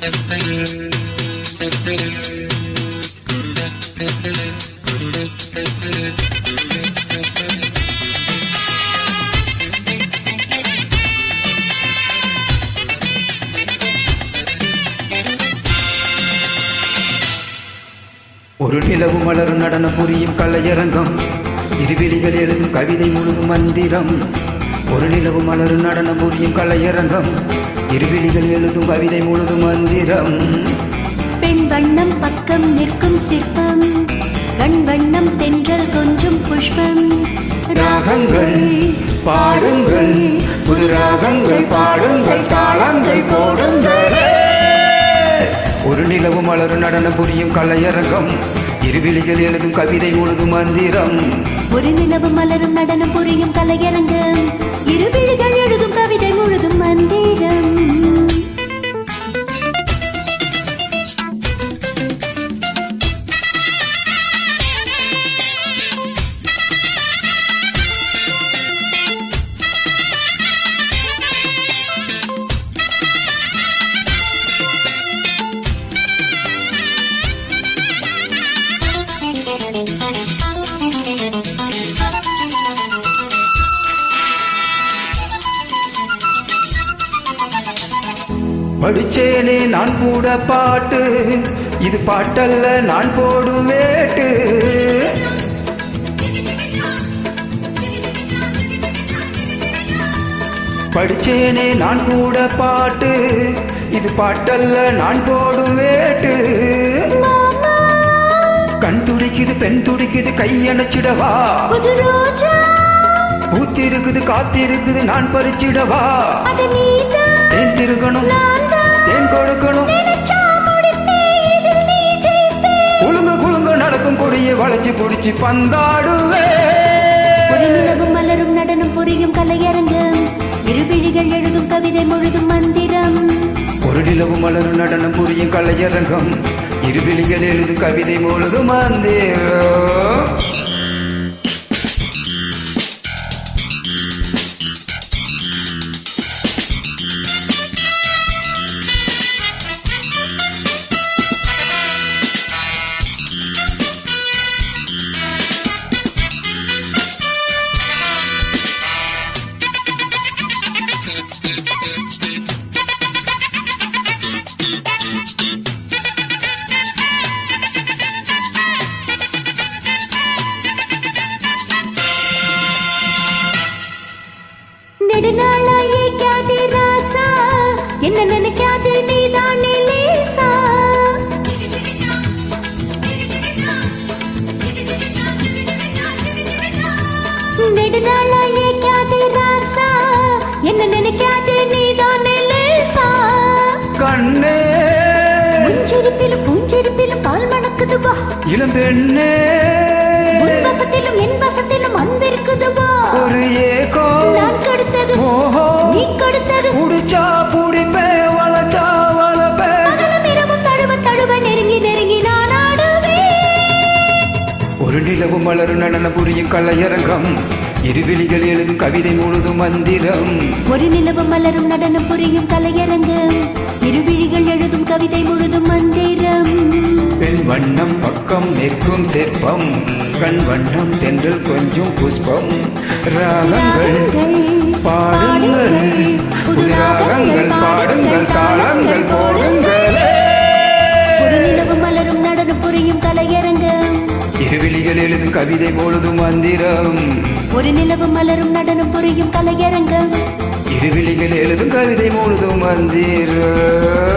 ஒரு நிலவு மலரும் நடனம் புரியும் கலையரங்கம், இருவிழிகள் எழுதும் கவிதை முழுதும் மந்திரம். ஒரு நிலவு மலரும் நடனம் புரியும் கலையரங்கம், இருவிழிகள் எழுதும் கவிதை முழுதும் மந்திரம். பெண் வண்ணம் பக்கம் நிற்கும் சிற்பம், கண் வண்ணம் தென்றல் கொஞ்சம் புஷ்பம். ராகங்கள் பாடுங்கள், புது ராகங்கள் பாடுங்கள், தாளங்கள் போடுங்கள். ஒரு நிலவு மலரும் நடனம் புரியும் கலையரங்கம், இருவிழிகள் எழுதும் கவிதை முழுதும் மந்திரம். ஒரு நிலவு மலரும் நடனம் புரியும் கலையரங்கம், இருவிழிகள் எழுதும் கவிதை முழுதும் மந்திரம். படிச்சேனே நான் கூட பாட்டு, இது பாட்டல்ல நான் போடும் வேட்டு. படிச்சேனே நான் கூட பாட்டு, இது பாட்டல்ல நான் போடும் வேட்டு. கண் துடிக்குது பெண் துடிக்குது கையணைச்சிடவா, பூத்திருக்குது காத்திருக்குது நான் பறிச்சிடவா. தேன் திருகணும் தேன் கொடுக்கணும், குழுங்க குழுங்க நடக்கும் கொடியை வளைச்சு பிடிச்சி பந்தாடுவே. ஒரு நிலவு மலரும் நடனம் புரியும் கலையரங்கம், இருவிழிகள் எழுதும் கவிதை முழுதும் மந்திரம். ஒரு நிலவு மலரும் நடனம் புரியும் கலையரங்கம், இருவிழிகள் எழுதும் கவிதை முழுதும் மந்திரம். நெடுநாளாயே கேதி ராசா, என்ன நினைக்காது நீதானே லேசா. நெடுநாளாயே கேதி ராசா, என்ன நினைக்காது நீதானே லேசா. கண்ணே முஞ்சிருப்பிலும் பூஞ்சிருப்பிலும் பால் மணக்குது வா, இளம் பெண்ணே உன் வசத்திலும் என் வசத்திலும் அன்பிருக்குது வா. ஒரு ஏகோ நான் கொடுத்தது ஓஹோ நீ கொடுத்தது, புடிச்சா புடிப்பே வளச்சா வளப்பே. பகலும் இரவும் தழுவ தழுவ நெருங்கி நெருங்கி நான் ஆடுவேன். ஒரு நிலவு மலரும் நடனம் புரியும் கலையரங்கம், இருவிழிகள் எழுதும் கவிதை முழுதும் மந்திரம். ஒரு நிலவு மலரும் நடனம் புரியும் கலையரங்கம், இருவிழிகள் எழுதும் கவிதை முழுதும் மந்திரம். பெண் வண்ணம் பக்கம் நிற்கும் சிற்பம், கண் வண்ணம் தென்றல் கொஞ்சம் புஷ்பம். ராகங்கள் பாடுங்கள், புது ராகங்கள் பாடுங்கள், தாளங்கள் போடுங்கள். ஒரு நிலவு மலரும் நடனம் புரியும் கலையரங்கம், இருவிழிகள் எழுதும் கவிதை முழுதும் மந்திரம். ஒரு நிலவு மலரும் நடனம் புரியும் கலையரங்கம், இருவிழிகள் எழுதும் கவிதை முழுதும் மந்திரம்.